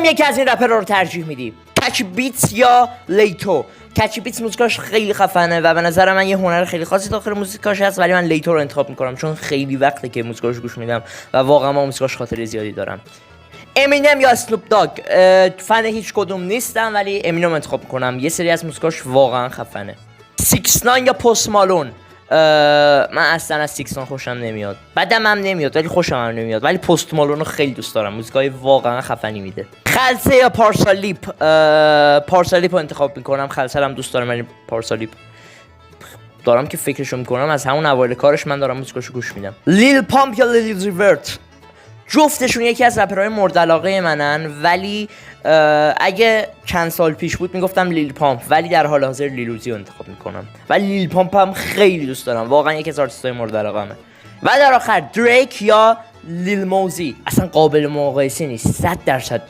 یکی از این رپرها رو ترجیح میدی؟ کچ بیتس یا لیتو؟ کچ بیتس موزیکاش خیلی خفنه و به نظر من یه هنر خیلی خاصی داخل موزیکاش هست، ولی من لیتو رو انتخاب میکنم چون خیلی وقته که موزیکاش گوش میدم و واقعا با موزیکاش خاطره زیادی دارم. امینم یا اسنوپ داگ؟ فن هیچ کدوم نیستم ولی امینم انتخاب میکنم، یه سری از موزیکاش واقعا خفنه. 6ix9ine یا پست مالون؟ من اصلا از 6ix9ine خوشم نمیاد، بدم هم نمیاد ولی خوشم هم نمیاد، ولی پست مالون رو خیلی دوست دارم، موزیکای واقعا خفنی میده. خلسه یا پارسالیپ؟ پارسالیپ رو انتخاب میکنم، خلسه هم دوست دارم ولی پارسالیپ دارم که فکرشو میکنم از همون اوایل کارش من دارم موزیکاشو گوش میدم. لیل پامپ یا لیل ریورت؟ جفتشون یکی از رپرهای مورد علاقه منن، ولی اگه چند سال پیش بود میگفتم لیل پامپ، ولی در حال حاضر لیل اوزی رو انتخاب میکنم، ولی لیل پامپ هم خیلی دوست دارم، واقعا یکی از آرتیستای مورد علاقه منه. و در آخر دریک یا لیل موزی؟ اصلا قابل مقایسه نیست، 100%